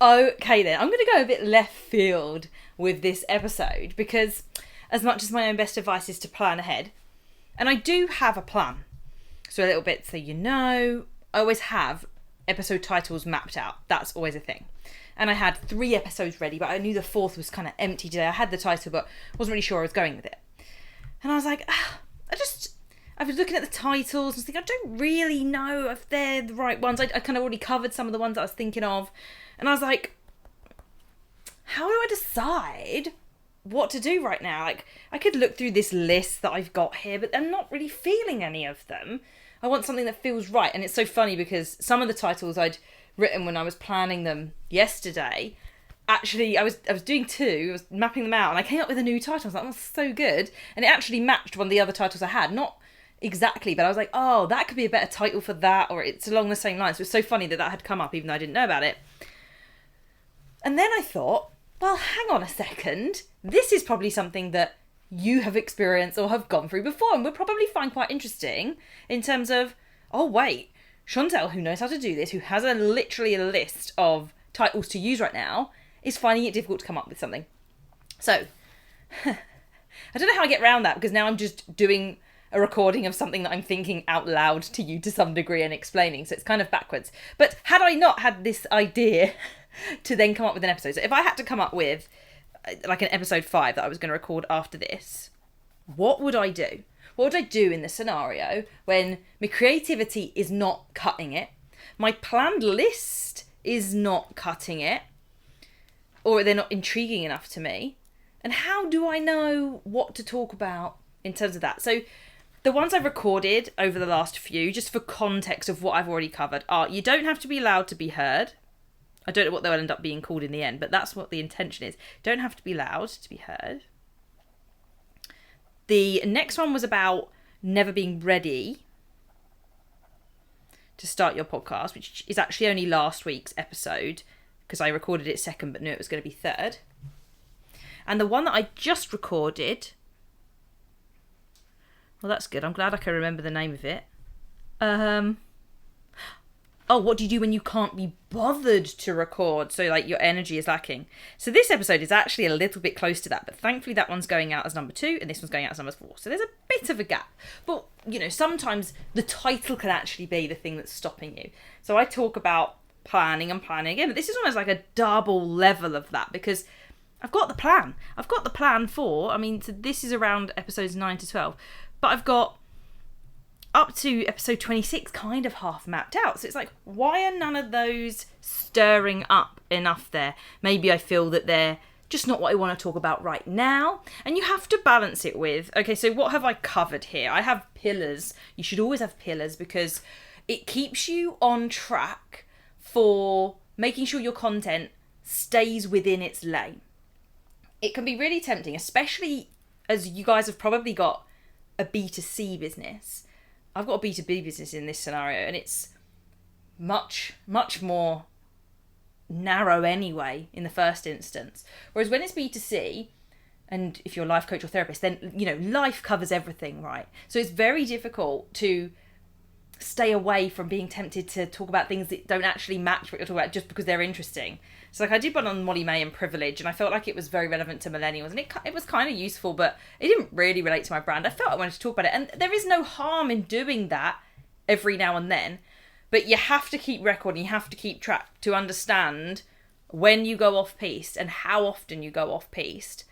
Okay then, I'm going to go a bit left field with this episode because as much as my own best advice is to plan ahead, and I do have a plan. So a little bit so you know, I always have episode titles mapped out. That's always a thing. And I had 3 episodes ready, but I knew the 4th was kind of empty today. I had the title, but wasn't really sure I was going with it. And I was like, I was looking at the titles and thinking, I don't really know if they're the right ones. I kind of already covered some of the ones that I was thinking of. And I was like, how do I decide what to do right now? Like, I could look through this list that I've got here, but I'm not really feeling any of them. I want something that feels right. And it's so funny because some of the titles I'd written when I was planning them yesterday, actually, I was doing 2, I was mapping them out, and I came up with a new title. I was like, that's so good. And it actually matched one of the other titles I had. Not exactly, but I was like, oh, that could be a better title for that, or it's along the same lines. So it's so funny that had come up, even though I didn't know about it. And then I thought, well, hang on a second. This is probably something that you have experienced or have gone through before and would probably find quite interesting in terms of, oh, wait, Chantel, who knows how to do this, who has literally a list of titles to use right now, is finding it difficult to come up with something. So, I don't know how I get around that because now I'm just doing a recording of something that I'm thinking out loud to you to some degree and explaining. So it's kind of backwards. But had I not had this idea to then come up with an episode, so if I had to come up with like an episode 5 that I was going to record after this, what would I do? What would I do in the scenario when my creativity is not cutting it, my planned list is not cutting it, or they're not intriguing enough to me? And how do I know what to talk about in terms of that? So the ones I've recorded over the last few, just for context of what I've already covered, are you don't have to be loud to be heard. I don't know what they'll end up being called in the end, but that's what the intention is. Don't have to be loud to be heard. The next one was about never being ready to start your podcast, which is actually only last week's episode because I recorded it second but knew it was going to be third. And the one that I just recorded, well, that's good. I'm glad I can remember the name of it. What do you do when you can't be bothered to record? So, like, your energy is lacking. So this episode is actually a little bit close to that, but thankfully that one's going out as number 2 and this one's going out as number 4. So there's a bit of a gap. But, you know, sometimes the title can actually be the thing that's stopping you. So I talk about planning and planning again, but this is almost like a double level of that because I've got the plan. I've got the plan for, so this is around episodes 9 to 12, but I've got up to episode 26 kind of half mapped out. So it's like, why are none of those stirring up enough there? Maybe I feel that they're just not what I want to talk about right now. And you have to balance it with, okay, so what have I covered here? I have pillars. You should always have pillars because it keeps you on track for making sure your content stays within its lane. It can be really tempting, especially as you guys have probably got a B2C business. I've got a B2B business in this scenario, and it's much, much more narrow anyway in the first instance. Whereas when it's B2C, and if you're a life coach or therapist, then, you know, life covers everything, right? So it's very difficult to stay away from being tempted to talk about things that don't actually match what you're talking about just because they're interesting. So like I did one on Molly May and privilege, and I felt like it was very relevant to millennials, and it was kind of useful, but it didn't really relate to my brand. I felt I wanted to talk about it, and there is no harm in doing that every now and then, but you have to keep record and you have to keep track to understand when you go off piste and how often you go off piste.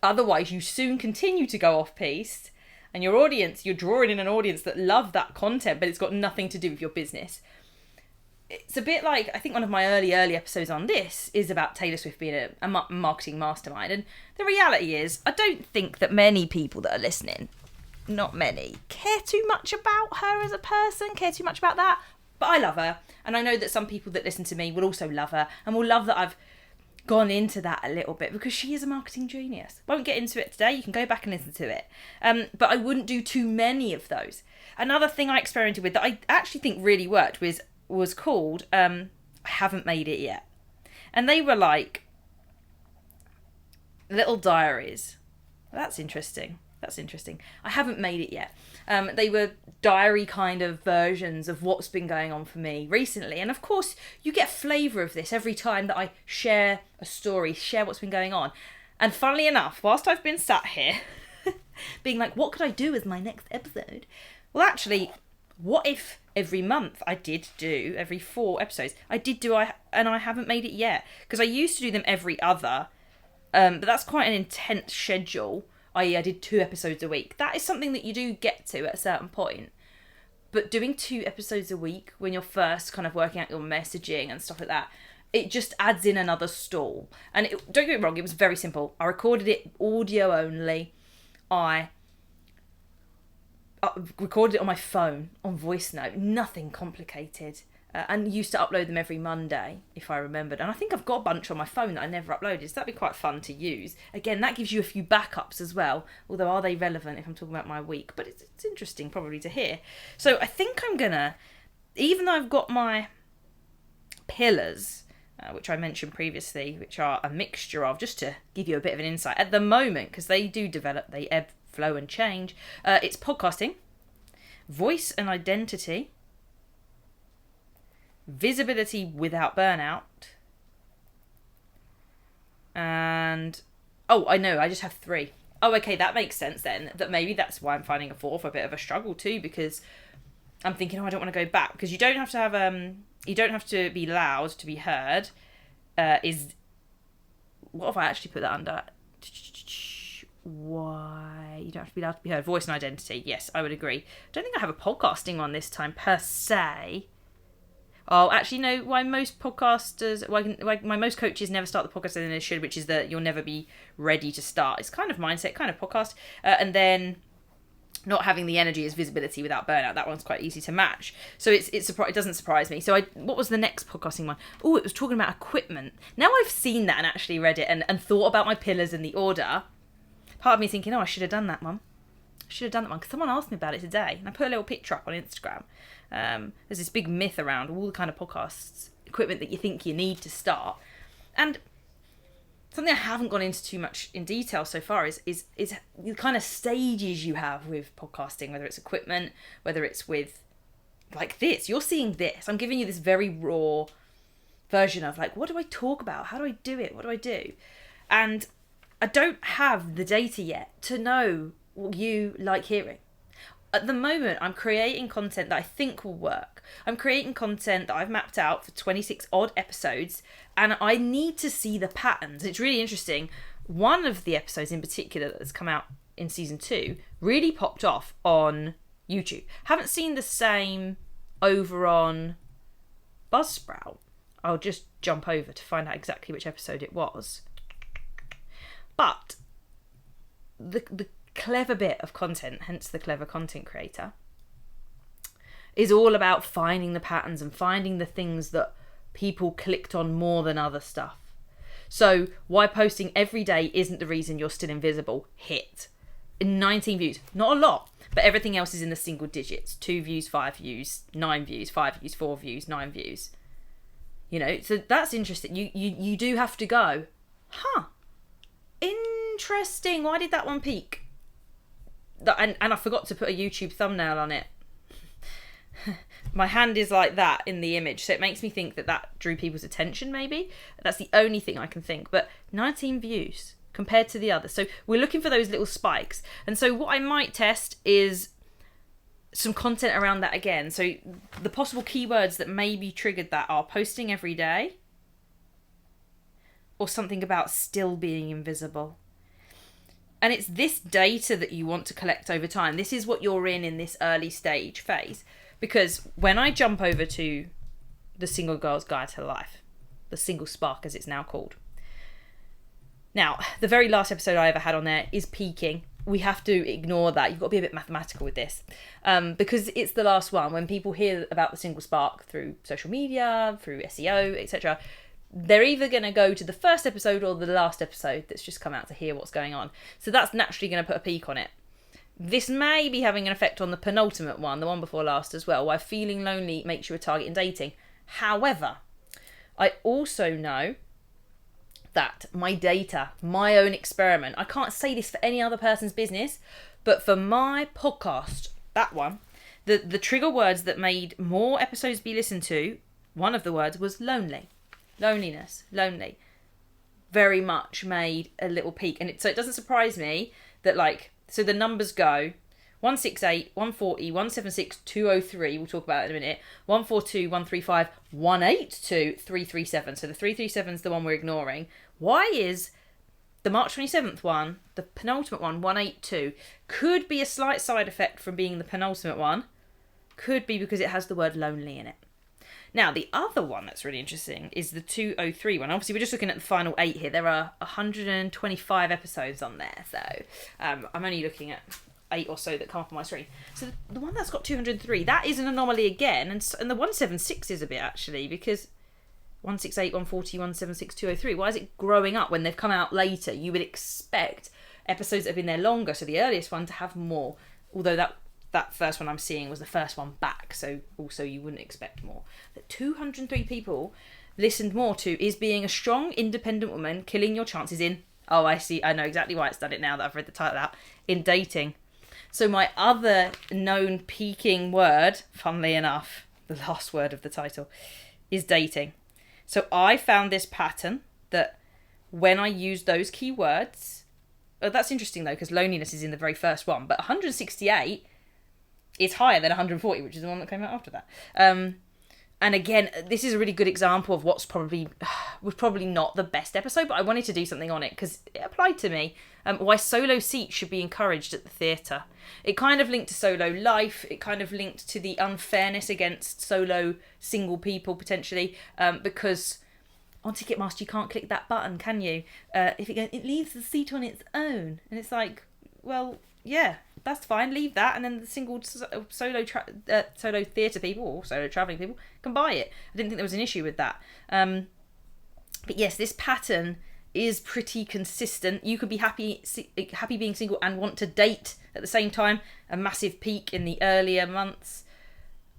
Otherwise, you soon continue to go off piste, and your audience, you're drawing in an audience that love that content, but it's got nothing to do with your business. It's a bit like, I think one of my early episodes on this is about Taylor Swift being a marketing mastermind. And the reality is, I don't think that many people that are listening, not many, care too much about her as a person, care too much about that. But I love her. And I know that some people that listen to me will also love her and will love that I've gone into that a little bit because she is a marketing genius. Won't get into it today. You can go back and listen to it. But I wouldn't do too many of those. Another thing I experimented with that I actually think really worked was called I Haven't Made It Yet. And they were like little diaries. That's interesting. That's interesting. I haven't made it yet. They were diary kind of versions of what's been going on for me recently. And of course, you get a flavour of this every time that I share a story, share what's been going on. And funnily enough, whilst I've been sat here being like, what could I do as my next episode? Well, actually, what if every month I did do, every 4 episodes, and I haven't made it yet. Because I used to do them every other, but that's quite an intense schedule, i.e. I did 2 episodes a week. That is something that you do get to at a certain point. But doing 2 episodes a week when you're first kind of working out your messaging and stuff like that, it just adds in another stall. And don't get me wrong, it was very simple. I recorded it audio only. I recorded it on my phone, on voice note, nothing complicated. And used to upload them every Monday, if I remembered. And I think I've got a bunch on my phone that I never uploaded, so that'd be quite fun to use. Again, that gives you a few backups as well, although are they relevant if I'm talking about my week? But it's interesting probably to hear. So I think I'm gonna, even though I've got my pillars, which I mentioned previously, which are a mixture of, just to give you a bit of an insight, at the moment, because they do develop, they ebb, flow and change, it's podcasting, voice and identity, visibility without burnout, and I know, I just have 3. Okay, that makes sense then, that maybe that's why I'm finding a 4th a bit of a struggle too, because I'm thinking, I don't want to go back, because you don't have to have you don't have to be loud to be heard. What have I actually put that under? Why you don't have to be loud to be heard? Voice and identity. Yes, I would agree. I don't think I have a podcasting one this time per se. Oh, actually, no. Why most podcasters, why my most coaches never start the podcast than they should, which is that you'll never be ready to start. It's kind of mindset, kind of podcast, and then not having the energy is visibility without burnout. That one's quite easy to match. So it doesn't surprise me. So what was the next podcasting one? Oh, it was talking about equipment. Now I've seen that and actually read it and thought about my pillars in the order. Part of me thinking, I should have done that one. Because someone asked me about it today, and I put a little picture up on Instagram. There's this big myth around all the kind of podcasts equipment that you think you need to start, and something I haven't gone into too much in detail so far is the kind of stages you have with podcasting, whether it's equipment, whether it's with like this. You're seeing this. I'm giving you this very raw version of like, what do I talk about? How do I do it? What do I do? And I don't have the data yet to know what you like hearing. At the moment, I'm creating content that I think will work. I'm creating content that I've mapped out for 26 odd episodes, and I need to see the patterns. It's really interesting. One of the episodes in particular that's come out in season 2 really popped off on YouTube. Haven't seen the same over on Buzzsprout. I'll just jump over to find out exactly which episode it was. But the clever bit of content, hence the clever content creator, is all about finding the patterns and finding the things that people clicked on more than other stuff. So why posting every day isn't the reason you're still invisible hit. 19 views, not a lot, but everything else is in the single digits. 2 views, 5 views, 9 views, 5 views, 4 views, 9 views. You know, so that's interesting. You do have to go, interesting, why did that one peak? And I forgot to put a YouTube thumbnail on it. My hand is like that in the image, so it makes me think that drew people's attention, maybe. That's the only thing I can think. But 19 views compared to the others. So we're looking for those little spikes. And so what I might test is some content around that again. So the possible keywords that maybe triggered that are posting every day, or something about still being invisible. And it's this data that you want to collect over time. This is what you're in this early stage phase. Because when I jump over to the Single Girl's Guide to Life, the Single Spark as it's now called. Now, the very last episode I ever had on there is peaking. We have to ignore that. You've got to be a bit mathematical with this. Because it's the last one. When people hear about the Single Spark through social media, through SEO, etc., they're either going to go to the first episode or the last episode that's just come out to hear what's going on. So that's naturally going to put a peak on it. This may be having an effect on the penultimate one, the one before last as well, why feeling lonely makes you a target in dating. However, I also know that my data, my own experiment, I can't say this for any other person's business, But for my podcast, that one, the trigger words that made more episodes be listened to, one of the words was lonely. Loneliness. Lonely. Very much made a little peak. And so it doesn't surprise me that, like, so the numbers go 168, 140, 176, 203, we'll talk about it in a minute, 142, 135, 182, 337. So the 337 is the one we're ignoring. Why is the March 27th one, the penultimate one, 182, could be a slight side effect from being the penultimate one, could be because it has the word lonely in it. Now, the other one that's really interesting is the 203 one. Obviously, we're just looking at the final 8 here. There are 125 episodes on there, so I'm only looking at 8 or so that come up on my screen. So the one that's got 203, that is an anomaly again, and the 176 is a bit, actually, because 168, 140, 176, 203, why is it growing up when they've come out later? You would expect episodes that have been there longer, so the earliest one to have more, although that first one I'm seeing was the first one back, so also you wouldn't expect more. That 203 people listened more to is being a strong, independent woman, killing your chances in, oh, I see, I know exactly why it's done it now that I've read the title out, in dating. So my other known peaking word, funnily enough, the last word of the title, is dating. So I found this pattern that when I use those keywords, that's interesting though, because loneliness is in the very first one, but 168 is higher than 140, which is the one that came out after that. And again, this is a really good example of was probably not the best episode, but I wanted to do something on it because it applied to me. Why solo seats should be encouraged at the theatre. It kind of linked to solo life. It kind of linked to the unfairness against solo single people potentially, because on Ticketmaster you can't click that button, can you? If it leaves the seat on its own, and it's like, well, yeah, that's fine, leave that, and then the single solo theatre people or solo travelling people can buy it. I didn't think there was an issue with that. But yes, this pattern is pretty consistent. You could be happy being single and want to date at the same time. A massive peak in the earlier months.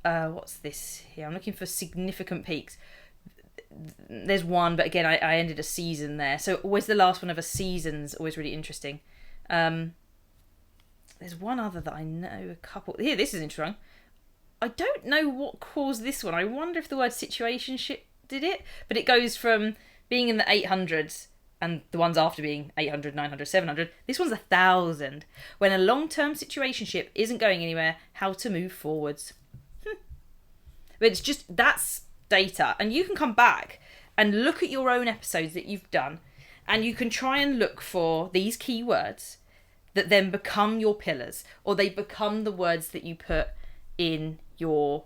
What's this here? I'm looking for significant peaks. There's one, but again, I ended a season there. So always the last one of a season's always really interesting. There's one other that I know, a couple. Here, this is interesting. I don't know what caused this one. I wonder if the word situationship did it. But it goes from being in the 800s and the ones after being 800, 900, 700. This one's 1,000. When a long-term situationship isn't going anywhere, how to move forwards. But it's just, that's data. And you can come back and look at your own episodes that you've done. And you can try and look for these keywords that then become your pillars, or they become the words that you put in your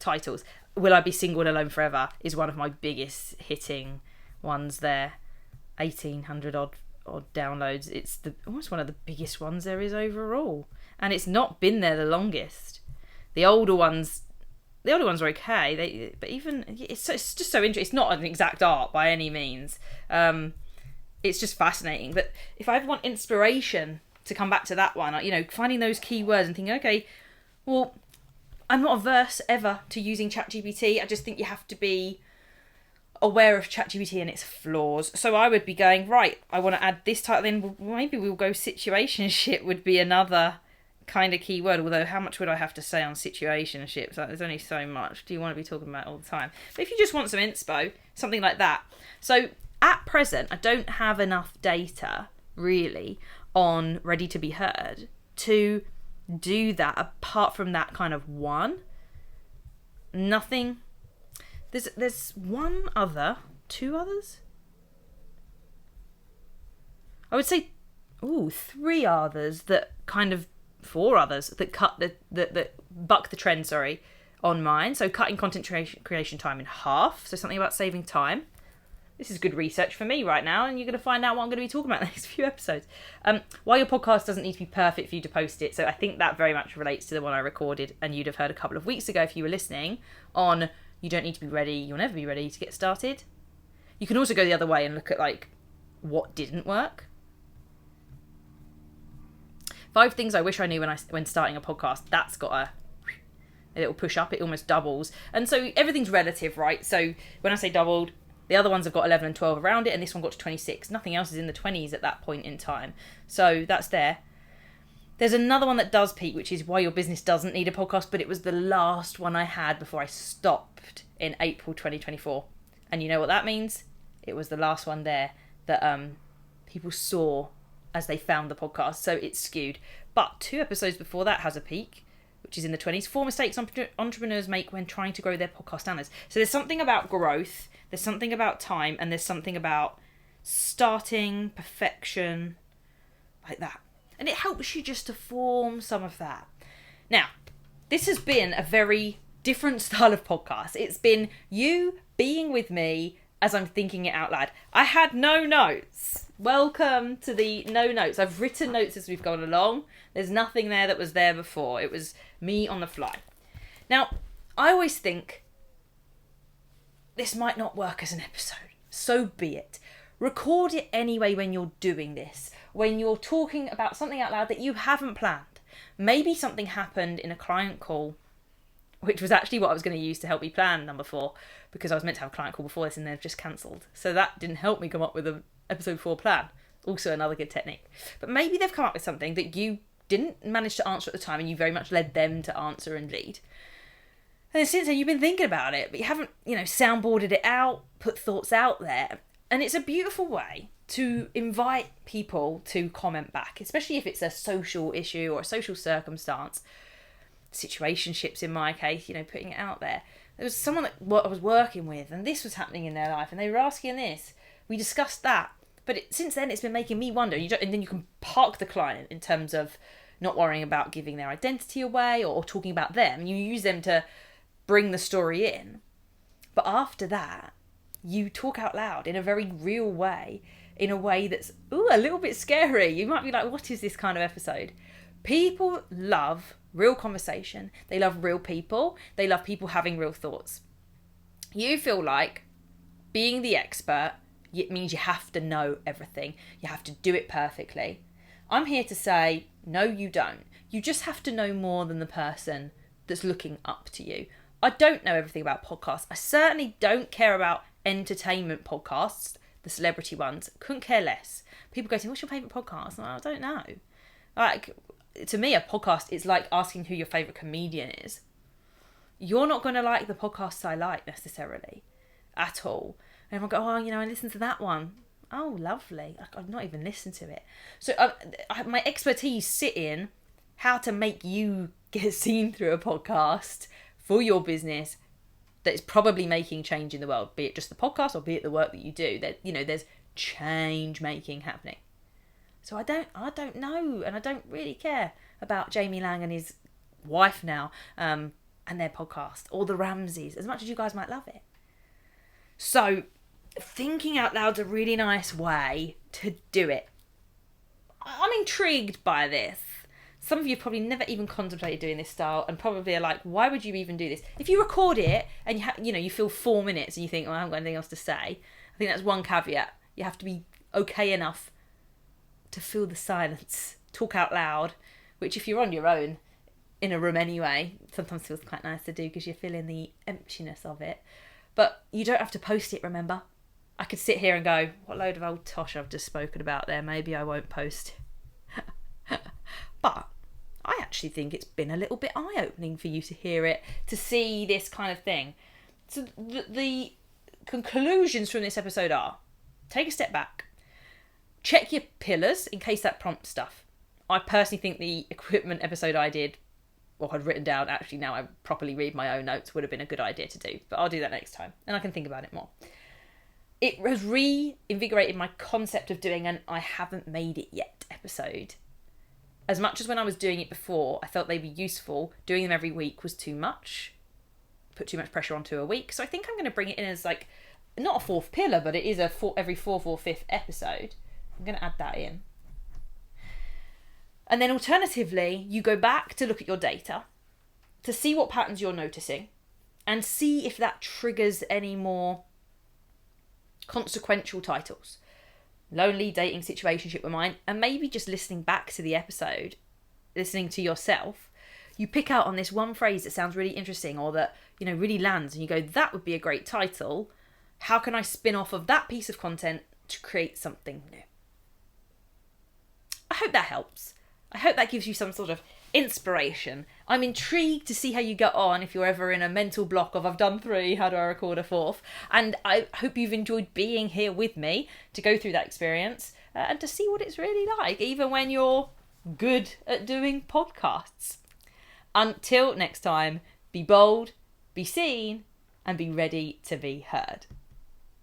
titles. Will I Be Single and Alone Forever is one of my biggest hitting ones there. 1,800 odd downloads. It's almost one of the biggest ones there is overall. And it's not been there the longest. The older ones are okay. But even, it's just so interesting. It's not an exact art by any means. It's just fascinating. But if I ever want inspiration to come back to that one, finding those keywords and thinking, okay, well, I'm not averse ever to using ChatGPT. I just think you have to be aware of ChatGPT and its flaws. So I would be going, right, I want to add this title in. Maybe we'll go situationship would be another kind of keyword. Although how much would I have to say on situationships? Like, there's only so much. Do you want to be talking about it all the time? But if you just want some inspo, something like that. So at present, I don't have enough data, really, on Ready to Be Heard to do that. Apart from that kind of one, nothing. There's two others. I would say, three others that kind of, four others that that buck the trend. Sorry, on mine. So cutting content creation time in half. So something about saving time. This is good research for me right now, and you're going to find out what I'm going to be talking about in the next few episodes. Why your podcast doesn't need to be perfect for you to post it. So I think that very much relates to the one I recorded, and you'd have heard a couple of weeks ago if you were listening, on you don't need to be ready, you'll never be ready to get started. You can also go the other way and look at what didn't work. 5 things I wish I knew when starting a podcast. That's got a little push up. It almost doubles. And so everything's relative, right? So when I say doubled, the other ones have got 11 and 12 around it, and this one got to 26. Nothing else is in the 20s at that point in time. So that's there. There's another one that does peak, which is why your business doesn't need a podcast, but it was the last one I had before I stopped in April 2024. And you know what that means? It was the last one there that people saw as they found the podcast, so it's skewed. But 2 episodes before that has a peak, which is in the 20s. 4 mistakes entrepreneurs make when trying to grow their podcast standards. So there's something about growth, there's something about time, and there's something about starting, perfection, like that. And it helps you just to form some of that. Now, this has been a very different style of podcast. It's been you being with me as I'm thinking it out loud. I had no notes. Welcome to the no notes. I've written notes as we've gone along. There's nothing there that was there before. It was me on the fly. Now, I always think this might not work as an episode. So be it. Record it anyway when you're doing this. When you're talking about something out loud that you haven't planned. Maybe something happened in a client call, which was actually what I was going to use to help me plan number 4, because I was meant to have a client call before this and they've just cancelled. So that didn't help me come up with an episode 4 plan. Also another good technique. But maybe they've come up with something that you didn't manage to answer at the time and you very much led them to answer and lead. And then since then you've been thinking about it, but you haven't, soundboarded it out, put thoughts out there. And it's a beautiful way to invite people to comment back, especially if it's a social issue or a social circumstance. Situationships in my case, putting it out there. There was someone that I was working with and this was happening in their life and they were asking this. We discussed that. But since then it's been making me wonder. And then you can park the client in terms of not worrying about giving their identity away or talking about them. You use them to bring the story in. But after that, you talk out loud in a very real way, in a way that's a little bit scary. You might be like, what is this kind of episode? People love real conversation. They love real people. They love people having real thoughts. You feel like being the expert, it means you have to know everything. You have to do it perfectly. I'm here to say, no, you don't. You just have to know more than the person that's looking up to you. I don't know everything about podcasts. I certainly don't care about entertainment podcasts, the celebrity ones. Couldn't care less. People go to me, what's your favourite podcast? I don't know. Like, to me, a podcast is like asking who your favourite comedian is. You're not going to like the podcasts I like necessarily at all. And everyone go, I listened to that one. Oh, lovely. I've not even listened to it. So my expertise sit in how to make you get seen through a podcast for your business that is probably making change in the world, be it just the podcast or be it the work that you do. There's change making happening. So I don't know, and I don't really care about Jamie Lang and his wife now, and their podcast, or the Ramseys, as much as you guys might love it. So thinking out loud's a really nice way to do it. I'm intrigued by this. Some of you probably never even contemplated doing this style and probably are like, why would you even do this? If you record it and you feel 4 minutes and you think, I haven't got anything else to say, I think that's one caveat. You have to be okay enough to feel the silence, talk out loud, which if you're on your own in a room anyway, sometimes feels quite nice to do because you're feeling the emptiness of it. But you don't have to post it, remember? I could sit here and go, what load of old tosh I've just spoken about there. Maybe I won't post. But I actually think it's been a little bit eye-opening for you to hear it, to see this kind of thing. So the conclusions from this episode are, take a step back. Check your pillars in case that prompts stuff. I personally think the equipment episode I did, or had written down, actually now I properly read my own notes, would have been a good idea to do. But I'll do that next time, and I can think about it more. It has reinvigorated my concept of doing an I haven't made it yet episode. As much as when I was doing it before, I felt they'd be useful, doing them every week was too much. Put too much pressure onto a week. So I think I'm going to bring it in as like, not a 4th pillar, but it is every 4th or 5th episode. I'm going to add that in. And then alternatively, you go back to look at your data to see what patterns you're noticing and see if that triggers any more consequential titles. Lonely, dating, situationship were mine. And maybe just listening back to the episode, listening to yourself, you pick out on this one phrase that sounds really interesting or that, really lands and you go, that would be a great title. How can I spin off of that piece of content to create something new? I hope that helps. I hope that gives you some sort of inspiration. I'm intrigued to see how you get on if you're ever in a mental block of I've done 3, how do I record a 4th? And I hope you've enjoyed being here with me to go through that experience and to see what it's really like, even when you're good at doing podcasts. Until next time, be bold, be seen, and be ready to be heard.